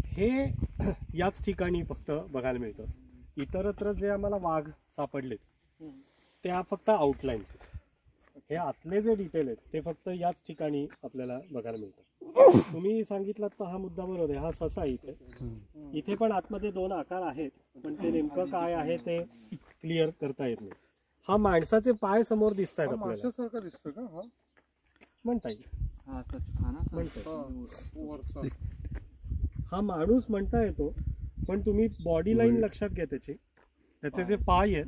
हे याच ठिकाणी फक्त बघायला मिळतं. इतरत्र जे आम्हाला वाघ सापडलेत त्या फक्त आउटलाईन्स. हे आतले जे डिटेल आहेत ते फक्त याच ठिकाणी आपल्याला बघायला मिळतं. तुम्ही सांगितलात तर हा मुद्दा बरोबर आहे. हा ससा इथे, इथे पण आतमध्ये 2 आकार आहेत, पण ते नेमकं काय आहे ते क्लिअर करता येत नाही. हा माणसाचे पाय समोर दिसत आहेत आपल्याला, माशासारखा दिसतोय का हा? म्हणता येईल. हा माणूस म्हणता येतो, पण तुम्ही बॉडी लाईन लक्षात घ्या त्याची. त्याचे जे पाय आहेत,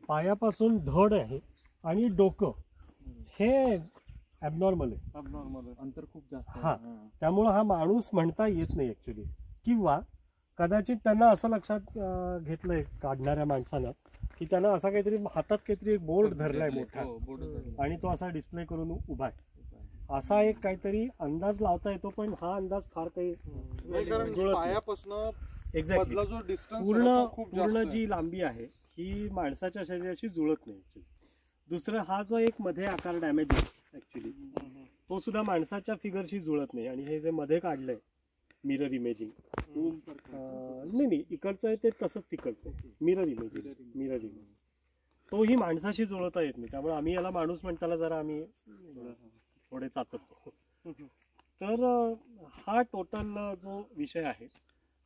पायापासून धड आहे आणि डोकं हे ॲबनॉर्मल आहे. अंतर खूप जास्त. हा, त्यामुळं हा माणूस म्हणता येत नाही ऍक्च्युली. किंवा कदाचित त्यांना असं लक्षात घेतलंय काढणाऱ्या माणसानं की त्यांना असा काहीतरी हातात काहीतरी एक बोर्ड धरलाय मोठा आणि तो असा डिस्प्ले करून उभा आहे, असा एक काहीतरी अंदाज लावता येतो. पण हा अंदाज फार काही एक्झॅक्टली पूर्ण जी लांबी आहे ही माणसाच्या शरीराशी जुळत नाही ऍक्च्युली. दुसरं, हा जो एक मध्ये आकार डॅमेज आहे ऍक्च्युली, तो सुद्धा माणसाच्या फिगरशी जुळत नाही. आणि हे जे मध्ये काढलंय मिरर इमेजिंग, नाही इकडचं आहे ते तसंच तिकडचं आहे. मिरर इमेजिंग तोही माणसाशी जुळवता येत नाही. त्यामुळे आम्ही याला माणूस म्हणताना जरा आम्ही थोडे चाचपतो. तर हा टोटल जो विषय आहे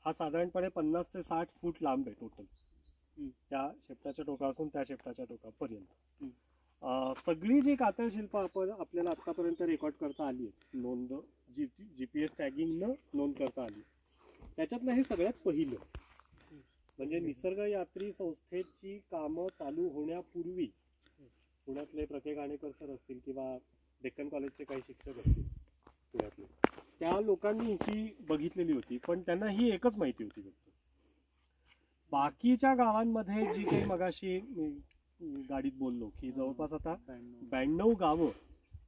हा साधारणपणे 50 ते 60 फूट लांब आहे टोटल, त्या शेपटाच्या टोकापासून त्या शेपटाच्या टोकापर्यंत. सगळी जी कातळ शिल्प आपण आपल्याला आतापर्यंत रेकॉर्ड करता आली आहेत, नोंद GPS टॅगिंगनं नोंद करता आली, त्याच्यातलं हे सगळ्यात पहिलं. म्हणजे निसर्गयात्री संस्थेची कामं चालू होण्यापूर्वी पुण्यातले प्रत्येक गाणेकर सर असतील किंवा डेक्कन कॉलेजचे काही शिक्षक असतील पुण्यातले, त्या लोकांनी ही बघितलेली होती. पण त्यांना ही एकच माहिती होती फक्त. बाकीच्या गावांमध्ये जी काही मगाशी गाडीत बोललो की जवळपास आता 92 गावं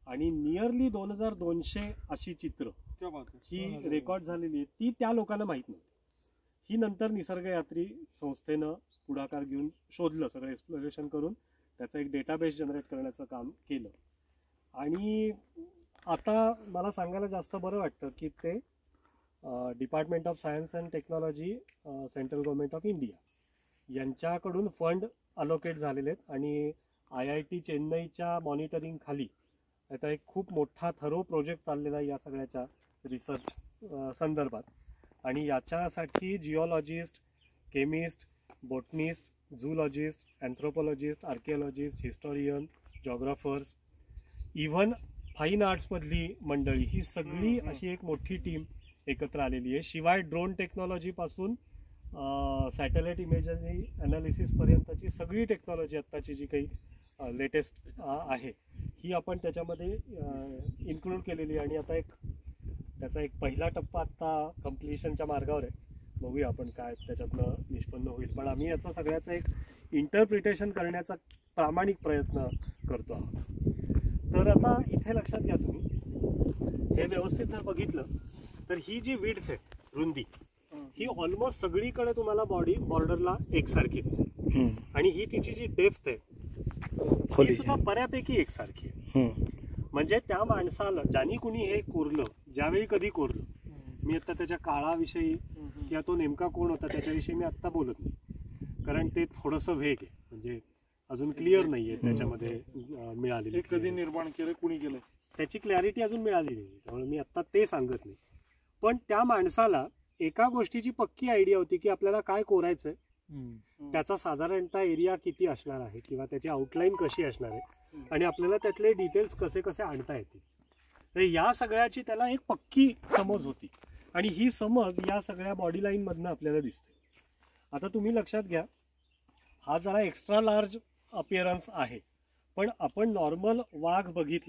आणि नियरली 2200 अशी चित्र ही रेकॉर्ड झालेली आहे, ती त्या लोकांना माहीत नव्हती. ही नंतर निसर्गयात्री संस्थेनं पुढाकार घेऊन शोधलं, सगळं एक्सप्लोरेशन करून त्याचं एक डेटाबेस जनरेट करण्याचं काम केलं. आणि आता मला सांगायला जास्त बरं वाटतं की ते department of science and technology, central government of India यांच्याकडून फंड अलोकेट झालेले आहेत. आणि IIT चेन्नईच्या मॉनिटरिंग खाली आता एक खूप मोठा थरो प्रोजेक्ट चाललेला आहे या सगळ्याच्या रिसर्च संदर्भात. आणि याच्यासाठी geologist, chemist, botanist, zoologist, anthropologist, archaeologist, historian, geographers, even fine आर्ट्समधली मंडळी, ही सगळी अशी एक मोठी टीम एकत्र आलेली आहे. शिवाय ड्रोन टेक्नॉलॉजीपासून सॅटेलाइट इमेजरी अनालिसिसपर्यंतची सगळी टेक्नॉलॉजी आत्ताची जी काही लेटेस्ट आहे ही आपण त्याच्यामध्ये इन्क्लूड केलेली आहे. आणि आता त्याचा एक पहिला टप्पा आत्ता कम्प्लिशनच्या मार्गावर आहे. बघूया आपण काय त्याच्यातनं निष्पन्न होईल. पण आम्ही याचा सगळ्याचं एक इंटरप्रिटेशन करण्याचा प्रामाणिक प्रयत्न करतो आहोत. तर आता इथे लक्षात घ्या तुम्ही, हे व्यवस्थित जर बघितलं तर ही जी विड्थ आहे, रुंदी, ही ऑलमोस्ट सगळीकडे तुम्हाला बॉर्डरला एकसारखी दिसेल. आणि ही तिची जी डेप्थ आहे ती सुद्धा बऱ्यापैकी एकसारखी आहे. म्हणजे त्या माणसाला ज्यांनी कुणी हे कोरलं, ज्यावेळी कधी कोरलं, मी आता त्याच्या काळाविषयी किंवा तो नेमका कोण होता त्याच्याविषयी मी आत्ता बोलत नाही, कारण ते थोडंसं वेग आहे, म्हणजे अजून क्लिअर नाही आहे त्याच्यामध्ये मिळालेली. कधी निर्माण केलं, कुणी केलं, त्याची क्लॅरिटी अजून मिळाली नाही, त्यामुळे मी आत्ता ते सांगत नाही. पण त्या माणसाला एका गोष्टीची पक्की आयडिया होती की आपल्याला काय कोरायचंय, त्याचा साधारणतः एरिया किती असणार आहे किंवा त्याची आउटलाईन कशी असणार आहे आणि आपल्याला त्यातले डिटेल्स कसे कसे आणता येतील. तर या सगळ्याची त्याला एक पक्की समज होती. आणि ही समज या सगळ्या बॉडी लाईन मधनं आपल्याला दिसते. आता तुम्ही लक्षात घ्या, हा जरा एक्स्ट्रा लार्ज अपिअरन्स आहे, पण आपण नॉर्मल वाघ बघितला